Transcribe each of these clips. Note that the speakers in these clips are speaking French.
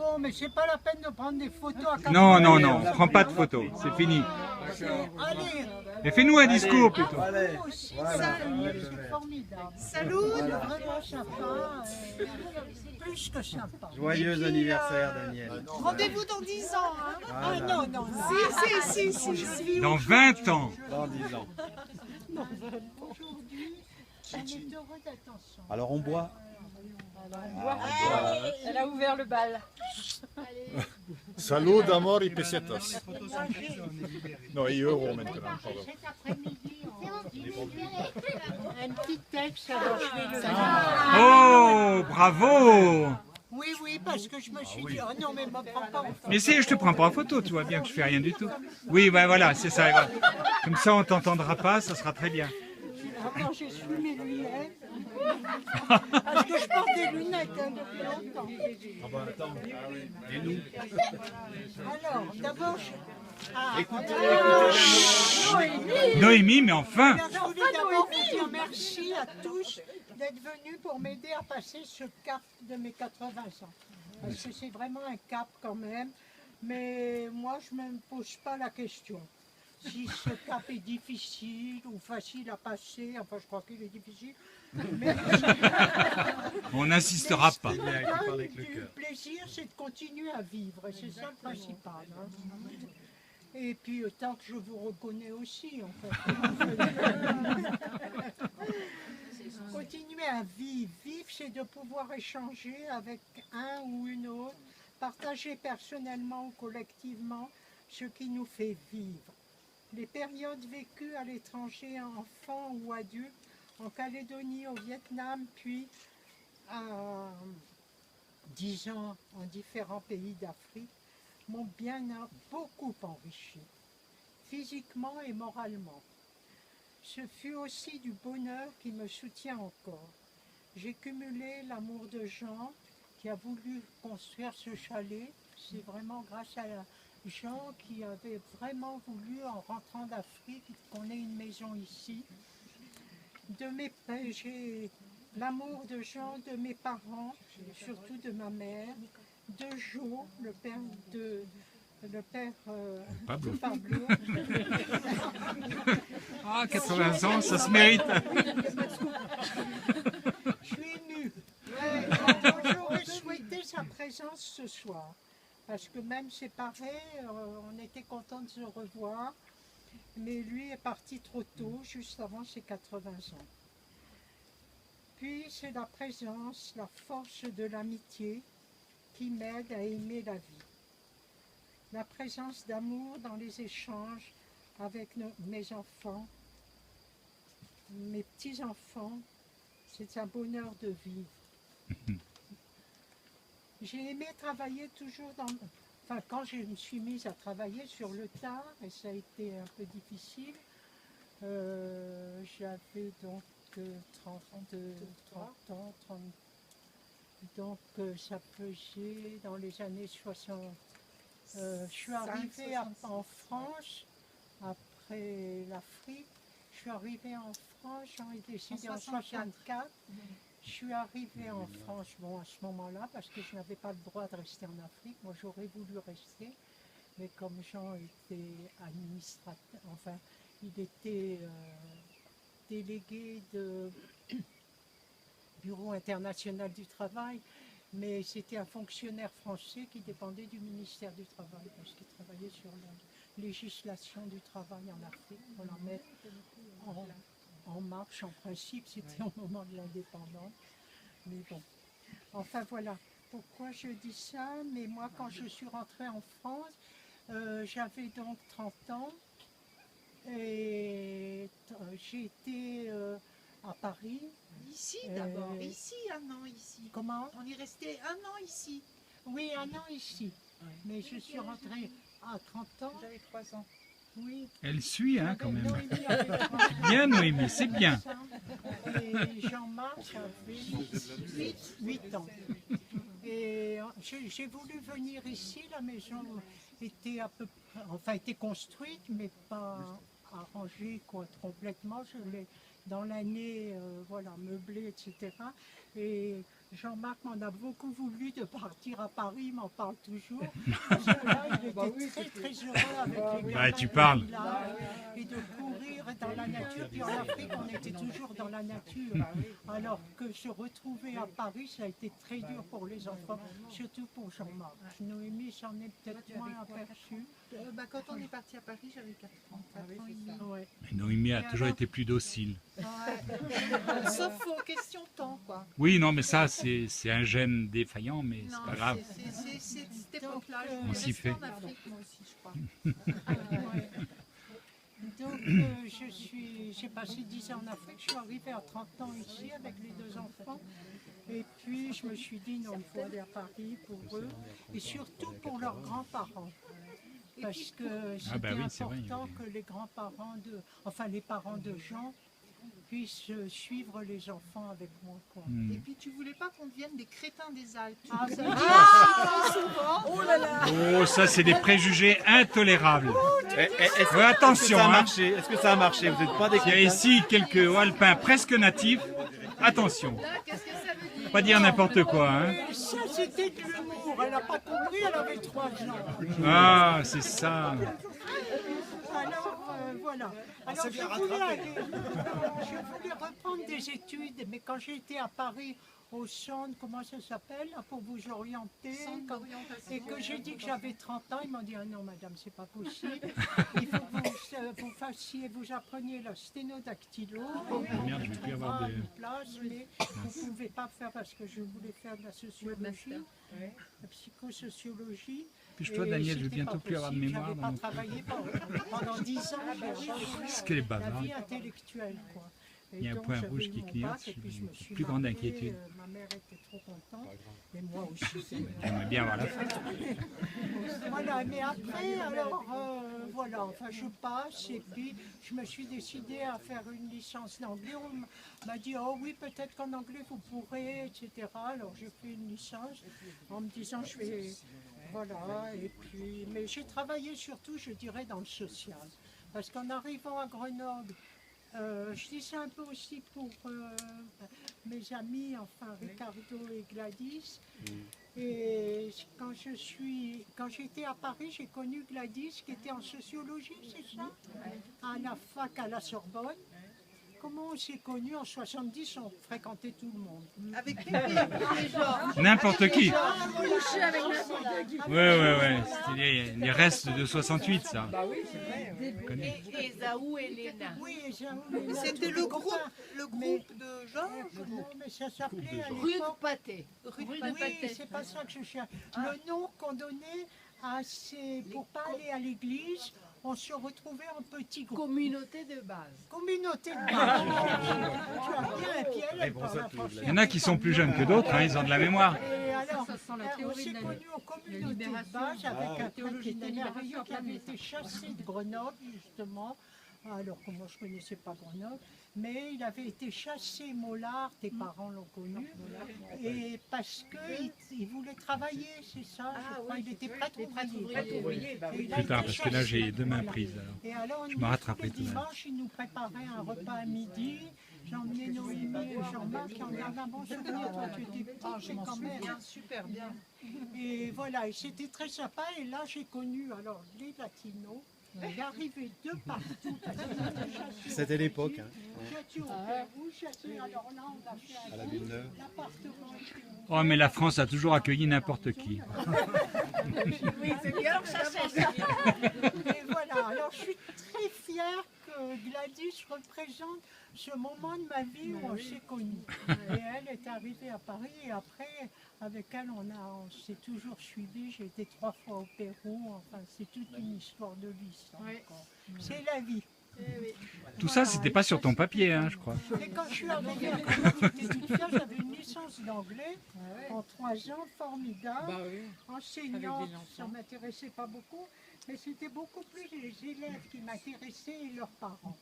bon, mais c'est pas la peine de prendre des photos à 80. Non, non, non, prends pas de photos, c'est fini. Allez, Et fais-nous un discours plutôt. vous aussi, c'est formidable. Salut. C'est vraiment sympa, plus que sympa. Joyeux anniversaire, Daniel. Rendez-vous dans 10 ans. Hein. Ah non, non, non. Si. Dans 20 ans. Dans 10 ans. Aujourd'hui, elle est heureuse d'être ensemble. Alors on boit. Elle a ouvert le bal. Salut d'amor et pesetas. Non, et euros maintenant, pardon. Cet après-midi, un petit texte, alors je vais le lire. Oh, bravo. Oui, oui, parce que je me suis dit, oh non, mais ne me prends pas en photo. Mais si, je te prends pas en photo, tu vois bien que je fais rien du tout. Oui, ben voilà, c'est ça. Voilà. Comme ça, on t'entendra pas, ça sera très bien. Quand j'ai su mes lunettes, parce que je porte des lunettes hein, depuis longtemps. Ah bah attends. Et nous? Alors, d'abord, Noémie, mais enfin. je voulais d'abord vous dire merci à tous d'être venus pour m'aider à passer ce cap de mes 80 ans. Parce que c'est vraiment un cap quand même, mais moi je ne me pose pas la question. Si ce cap est difficile ou facile à passer, enfin je crois qu'il est difficile, mais On n'insistera pas. ce qui me donne du plaisir, c'est de continuer à vivre, et c'est ça le principal. Hein. Et puis tant que je vous reconnais aussi, en fait. Continuer à vivre. Vivre, c'est de pouvoir échanger avec un ou une autre, partager personnellement ou collectivement ce qui nous fait vivre. Les périodes vécues à l'étranger, enfants ou adultes, en Calédonie, au Vietnam, puis à 10 ans en différents pays d'Afrique, m'ont beaucoup enrichi, physiquement et moralement. Ce fut aussi du bonheur qui me soutient encore. J'ai cumulé l'amour de Jean qui a voulu construire ce chalet. C'est vraiment grâce à Jean qui avait vraiment voulu, en rentrant d'Afrique, qu'on ait une maison ici. J'ai l'amour de Jean, de mes parents, surtout de ma mère, de Jo, le père Pablo. de Pablo. Ah, 80 ans, ça se mérite. Je suis émue. J'aurais souhaité sa présence ce soir. Parce que même séparés, on était contents de se revoir. Mais lui est parti trop tôt, juste avant ses 80 ans. Puis c'est la présence, la force de l'amitié qui m'aide à aimer la vie. La présence d'amour dans les échanges avec mes enfants, mes petits-enfants, c'est un bonheur de vivre. J'ai aimé travailler toujours quand je me suis mise à travailler sur le tard, et ça a été un peu difficile, j'avais donc 30 ans, donc ça faisait dans les années 60. Je suis arrivée en France, après l'Afrique, je suis arrivée en France, j'ai décidé en 64. Je suis arrivée en France, bon, à ce moment-là, parce que je n'avais pas le droit de rester en Afrique. Moi, j'aurais voulu rester, mais comme Jean était administrateur, enfin, il était délégué de Bureau international du travail, mais c'était un fonctionnaire français qui dépendait du ministère du Travail, parce qu'il travaillait sur la législation du travail en Afrique, pour la mettre en marche. En principe, c'était au moment de l'indépendance, mais bon. Enfin voilà, pourquoi je dis ça, mais moi quand je suis rentrée en France, j'avais donc 30 ans, et j'ai été à Paris. Ici d'abord, ici, un an ici. Comment? On est resté un an ici. Oui, un an ici, mais je suis rentrée à 30 ans. J'avais 3 ans. Oui. Elle suit, hein, quand même. Noémie avait 3 ans. Bien, Noémie, c'est bien. Et Jean-Marc avait 8 ans. Et j'ai voulu venir ici, la maison était était construite, mais pas arrangée complètement. Je l'ai dans l'année, voilà, meublée, etc. Et Jean-Marc m'en a beaucoup voulu de partir à Paris, il m'en parle toujours. Parce que là, il était très heureux avec les gamins tu du parles. village et de courir dans la nature. Puis en Afrique, on était toujours dans la nature. Alors que se retrouver à Paris, ça a été très dur pour les enfants, surtout pour Jean-Marc. Noémie, j'en ai peut-être moins aperçu. Quand on est parti à Paris, j'avais 4 ans. 4 ans et demi. Ouais. Noémie a toujours été plus docile. Ouais. Sauf aux questions temps, quoi. Oui, non, mais ça, c'est un gène défaillant, mais c'est pas grave. C'est cette époque-là. On s'y fait. En Afrique, moi aussi, je crois. Ouais. Donc, j'ai passé 10 ans en Afrique, je suis arrivée à 30 ans ici avec les 2 enfants. Et puis, je me suis dit, non, il faut aller à Paris pour eux, et surtout pour leurs grands-parents. Parce que c'était oui, c'est vrai, important oui. que les grands-parents les parents de Jean puissent suivre les enfants avec moi, quoi. Et puis, tu voulais pas qu'on devienne des crétins des Alpes. Ah, Tu ça, nous as dit souvent. Oh là là. Oh, ça, c'est des préjugés intolérables. Est-ce Ouais, attention, que ça a hein. marché? Est-ce que ça a marché? Vous n'êtes pas des Il y a crétins? ici quelques alpins presque natifs. Attention, Qu'est-ce que ça veut dire? pas dire n'importe quoi. Hein. Et ça, c'était de l'humour. Elle n'a pas compris, elle avait 3 ans. Ah, c'est ça. Alors, voilà. Alors, je voulais reprendre des études, mais quand j'étais à Paris, au centre, comment ça s'appelle, là, pour vous orienter, et que j'ai dit que j'avais 30 ans, ils m'ont dit, ah non, madame, c'est pas possible. Il faut que vous appreniez le sténodactylo. Merde, je vais plus avoir de... une place, mais vous ne pouvez pas faire parce que je voulais faire de la sociologie, la psychosociologie. Puis toi, Et Daniel, je vais c'était bientôt pas plus avoir de possible, mémoire. j'avais pas travaillé pendant 10 ans, Qu'est-ce qu'elle est la bavarde. vie intellectuelle, quoi. Et Il y a un donc, point j'avais rouge eu qui mon clignote, bac, et puis je me suis plus grande mariée, inquiétude. ma mère était trop contente, et moi aussi. J'aimerais bien avoir la fête. Voilà, mais après, alors, voilà, enfin, je passe, et puis je me suis décidée à faire une licence d'anglais. On m'a dit, oh oui, peut-être qu'en anglais vous pourrez, etc. Alors, j'ai fait une licence en me disant, je vais, voilà, et puis, mais j'ai travaillé surtout, je dirais, dans le social. Parce qu'en arrivant à Grenoble, je dis ça un peu aussi pour mes amis, enfin Ricardo et Gladys. Et quand j'étais à Paris, j'ai connu Gladys qui était en sociologie, c'est ça? À la fac à la Sorbonne. Comment on s'est connus en 70, on fréquentait tout le monde. Avec les gens. N'importe qui. Coucher avec n'importe qui. Ouais. C'était les restes de 68, ça. Et Zaou et Léna. Oui, C'était le groupe de Georges. Non, mais ça s'appelait à Rue de l'époque. Pâté. Oui, c'est pas ça que je cherche. Le nom qu'on donnait pour pas aller à l'église, on se retrouvait en petits groupes. Communauté de base. Communauté de base. Tu as bien, et puis elle parle français. Il y en a qui sont plus jeunes que d'autres, hein, ils ont de la mémoire. Et alors, on s'est connus en communauté de base avec un prêtre qui était merveilleux, qui avait été chassé de Grenoble, justement. Alors que moi je ne connaissais pas Grenoble, mais il avait été chassé, Mollard, tes parents l'ont connu, et parce qu'il voulait travailler, c'est ça, je crois, il était prêtre ouvrier. Plus tard, parce que là j'ai deux mains prises. Alors. Et alors, Je me rattraperai tout à l'heure. dimanche, il nous préparait un repas à midi. J'emmenais Noémie et Jean-Marc, qui en avait un bon souvenir. Toi, tu étais petite, mais quand même. Super bien. Et voilà, et c'était très sympa. Et là, j'ai connu alors les latinos. Il arrivait de partout. C'était l'époque. Hein. Château au Pérou, alors là, on a fait À la Villeneuve. l'appartement. Oh, mais la France a toujours accueilli n'importe qui. Oui, c'est bien. Et voilà, alors je suis très fière que Gladys représente ce moment de ma vie où on s'est connus. Et elle est arrivée à Paris et après, avec elle, on s'est toujours suivis. J'ai été 3 fois au Pérou, enfin c'est toute une histoire de vie. Ça, encore. C'est la vie. Tout ça, c'était pas sur ton papier, hein, je crois. Et quand je suis arrivée à Grenoble, j'étais toute fière, j'avais une licence d'anglais en 3 ans, formidable. Enseignante, ça ne m'intéressait pas beaucoup. Mais c'était beaucoup plus les élèves qui m'intéressaient et leurs parents.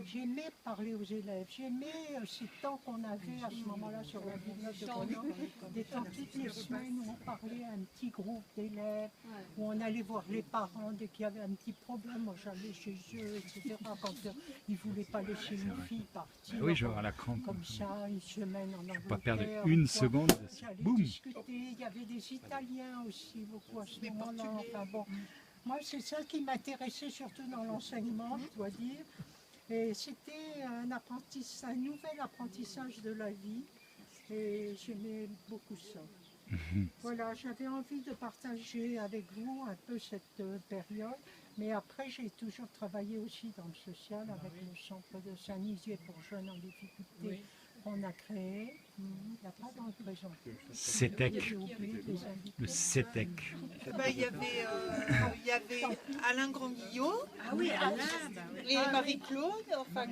J'aimais parler aux élèves, j'aimais ces temps qu'on avait à ce moment-là sur la bibliothèque de Grenoble, des temps toutes les semaines où on parlait à un petit groupe d'élèves, où on allait voir les parents dès qu'il y avait un petit problème, moi j'allais chez eux, etc. Quand ils ne voulaient pas laisser une fille partir. Oui, je vais avoir la crampe. Comme ça, une semaine en Angleterre. Pas perdre une seconde. J'allais Boum. discuter, il y avait des Italiens aussi, beaucoup à ce moment-là. Enfin bon, moi c'est ça qui m'intéressait surtout dans l'enseignement, je dois dire. Et c'était un apprentissage, un nouvel apprentissage de la vie. Et j'aimais beaucoup ça. Voilà, j'avais envie de partager avec vous un peu cette période. Mais après, j'ai toujours travaillé aussi dans le social avec le centre de Saint-Nizier pour jeunes en difficulté qu'on a créé. Il n'y a pas dans le présent. CETEC. J'ai oublié les invités. Le CETEC. Il y avait Alain Grandguillot Ah oui, Alain, et Marie-Claude. Enfin,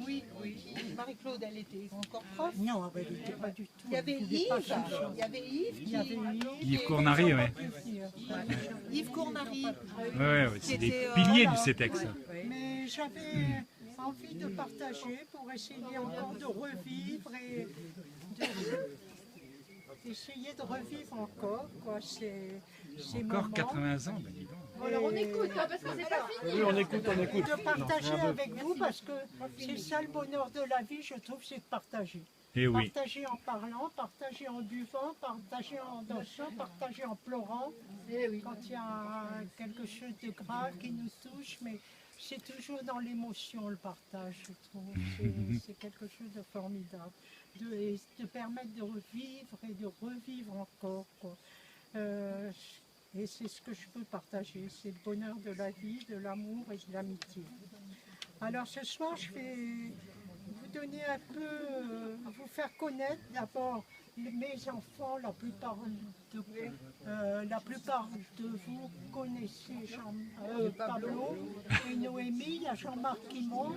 Marie-Claude, elle était encore prof. Non, elle n'était pas du tout. Il y avait elle était pas Yves. chercheuse. Il y avait Yves. Il y avait Yves Cournary, oui. Yves Cournary. Ouais, c'est des C'était, piliers voilà. du CETEC, ça. Mais j'avais envie de partager pour essayer encore de revivre et essayer de revivre encore quoi, ces Encore moments. 80 ans, ben dis donc. Alors on écoute, parce que c'est pas fini. Oui, on écoute. de partager avec vous parce que c'est ça le bonheur de la vie, je trouve, c'est de partager. Eh oui. Partager en parlant, partager en buvant, partager en dansant, partager en pleurant. Quand il y a quelque chose de grave qui nous touche, mais c'est toujours dans l'émotion le partage, je trouve. C'est quelque chose de formidable. De permettre de revivre et de revivre encore, quoi. Et c'est ce que je peux partager, c'est le bonheur de la vie, de l'amour et de l'amitié. Alors ce soir, je vais vous donner un peu, vous faire connaître d'abord mes enfants, la plupart de vous connaissez Pablo et Noémie, il y a Jean-Marc qui monte,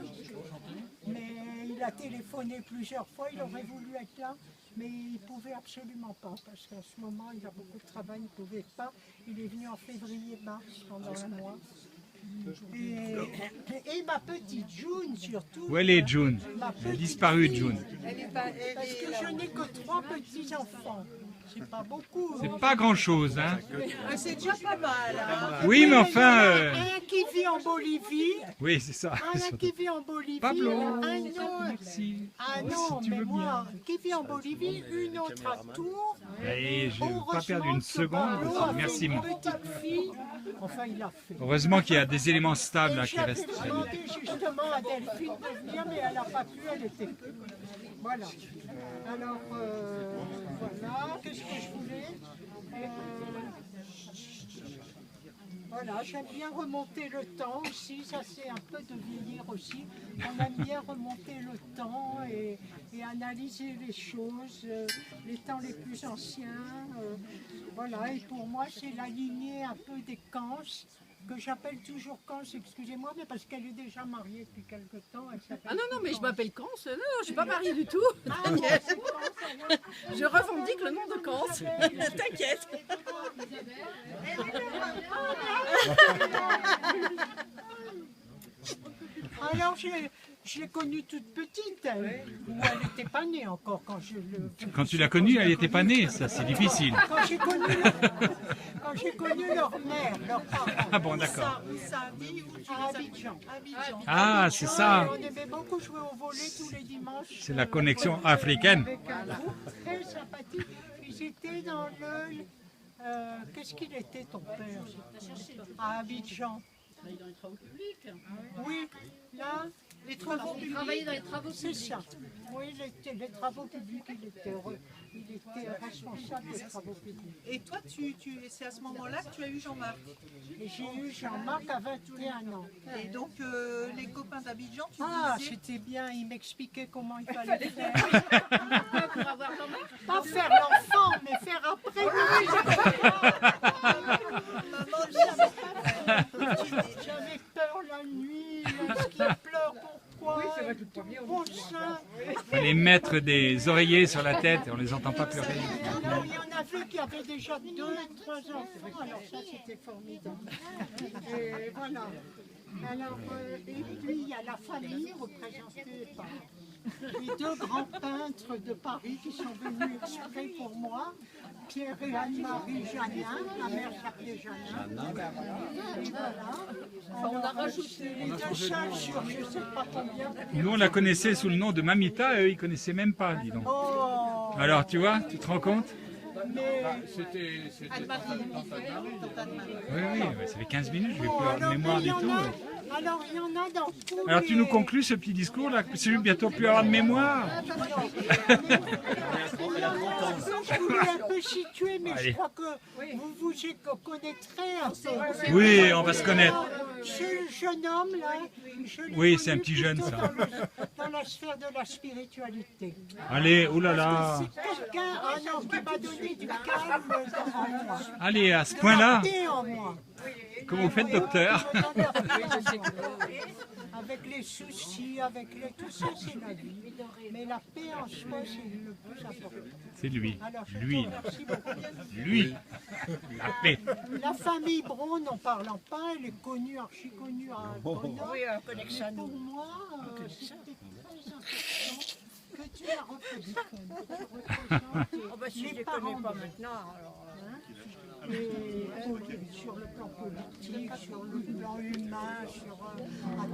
mais il a téléphoné plusieurs fois, il aurait voulu être là, mais il ne pouvait absolument pas, parce qu'en ce moment il a beaucoup de travail, il ne pouvait pas, il est venu en février-mars pendant un mois. Et ma petite June surtout. Où elle est, June? Elle a disparu, June. Parce que je n'ai que 3 petits-enfants. C'est pas beaucoup. C'est pas grand-chose, hein? C'est déjà pas mal. Hein. Oui, mais enfin... Un qui vit en Bolivie, Oui, c'est ça. un qui vit en Bolivie, Pablo, un autre. merci. Ah non, Si tu mais veux moi, qui vit en Bolivie, une autre à Tours. Et je n'ai pas Heureusement perdu une que seconde. Pablo a Merci, fait mon. une petite fille. Enfin, il a fait. Heureusement qu'il y a des éléments stables Et là, qui j'avais restent. demandé justement à Delphine de venir, mais elle n'a pas pu, elle était. Voilà. Alors, voilà, qu'est-ce que je voulais Voilà, j'aime bien remonter le temps aussi, ça c'est un peu de vieillir aussi. On aime bien remonter le temps et analyser les choses, les temps les plus anciens. Voilà, et pour moi c'est la lignée un peu des Cans, que j'appelle toujours Cans, excusez-moi, mais parce qu'elle est déjà mariée depuis quelque temps. Ah non, mais je m'appelle Cans, non, je suis pas mariée du tout. Ah, bon, c'est Cans, alors. Je revendique le nom de Cans. T'inquiète. Alors, je l'ai connue toute petite, elle. Ou elle n'était pas née encore quand je le... Quand tu l'as connue, elle n'était pas née, ça c'est difficile. Quand j'ai connu leur mère, leurs parents. Ah bon, d'accord. Ça vit où tu À les as- Abidjan. Abidjan. Ah, c'est ça. On aimait beaucoup jouer au volley tous les dimanches. C'est la connexion africaine. Avec un groupe très sympathique. Ils étaient dans le... qu'est-ce qu'il était ton père? À Abidjan. Dans les travaux publics. Oui, là, Les travaux Il publics. travaillait dans les travaux c'est publics. ça. Oui, les travaux publics, il était responsable des travaux publics. Et toi, c'est à ce moment-là que tu as eu Jean-Marc. Et j'ai eu Jean-Marc à 21 ans. Et donc, les copains d'Abidjan, tu Ah, disais... c'était bien, il m'expliquait comment il fallait faire. Pour avoir Jean-Marc. Pas faire l'enfant, mais faire après. J'avais peur la nuit, est-ce qu'il pleure, pourquoi? Bon sein. Fallait mettre mettre des oreillers sur la tête et on les entend pas pleurer. Alors, il y en avait qui avaient déjà 2 ou 3 enfants, alors ça c'était formidable. Et voilà. Alors, et puis il y a la famille représentée par les 2 grands peintres de Paris qui sont venus exprès pour moi, Pierre et Anne-Marie Janin, ma mère s'appelait Janin. Et voilà. On a rajouté. Les 2 châles sur je sais pas combien. Nous, on la connaissait sous le nom de Mamita, et eux, ils connaissaient même pas, dis donc. Oh, Alors, tu vois, tu te rends compte? mais Oui, oui, ouais, ça fait 15 minutes, je vais plus oh, avoir de alors, mémoire mais il du y en tout. a- alors il y en a dans tous Alors, tu les- nous conclus ce petit discours là, que celui bientôt plus avoir de mémoire. Je voulais un peu situer, mais Allez. je crois que vous vous connaîtrez un peu. Oui, on va se connaître. Ce jeune homme là, je l'ai Oui, c'est un connu petit jeune, plutôt ça. Dans la sphère de la spiritualité. Allez, oulala. C'est quelqu'un qui m'a donné du calme en moi. Allez, à ce De point-là, la paix en moi. comme vous faites, docteur. Avec les soucis, avec tout ça, c'est la vie. Mais la paix en soi, c'est le plus important. C'est lui. Alors, je Lui. te remercie beaucoup. Lui. La paix. La famille Braun, n'en parlant pas, elle est connue, archi connue à Grenoble. Oui, un connexion. Mais pour moi, c'était très important que tu la représentes. Oh, bah, si Les je ne les parents connais pas de- maintenant, alors. Et sur le plan politique, sur le plan humain, à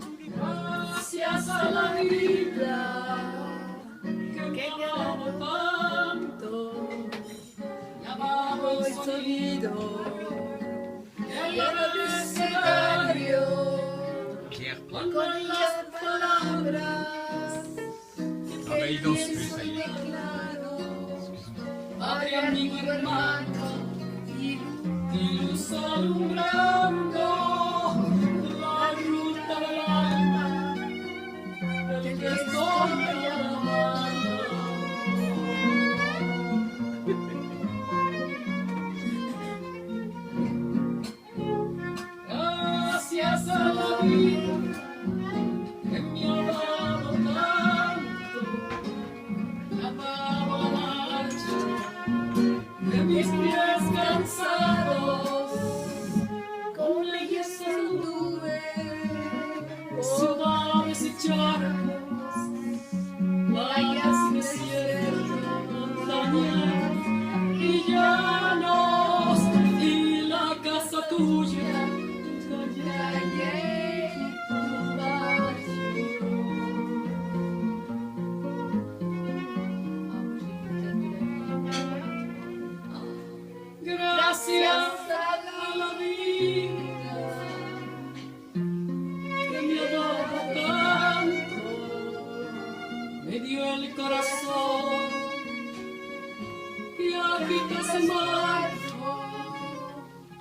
tous les plans. Gracias a la vida que me amaba tanto, llamaba el sonido del abecedario con las palabras Ah bah, il danse plus, ça y est. Padre, amigo, hermano, y luz alumbrando la ruta del alma. Que estoy llamando. Gracias a la vida que me ha dado tanto, llamaba la marcha de mis pies cansados, con leyes anduve, ciudades y charcos, playas y desiertos, montañas y llanos, y la casa tuya, calle y tu barrio. Gracias a la vida que me ha dado tanto, me dio el corazón que agita ese marco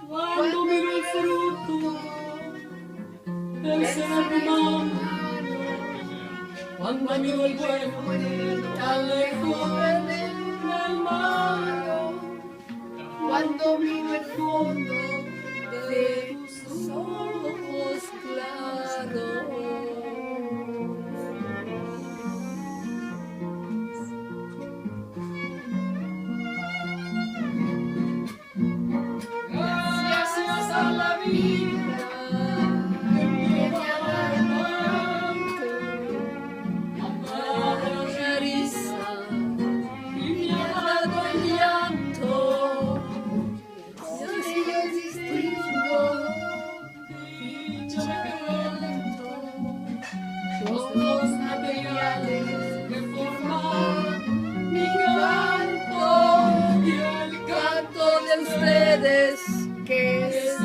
cuando miro el fruto del ser humano, cuando miro el bueno tan lejos del malo, cuando miro el fondo de tus ojos claros. Gracias a la vida que me ha dado tanto, la risa y me ha dado el llanto. Si yo distingo dicho canto, los dos materiales que forman mi canto y el canto de ustedes que es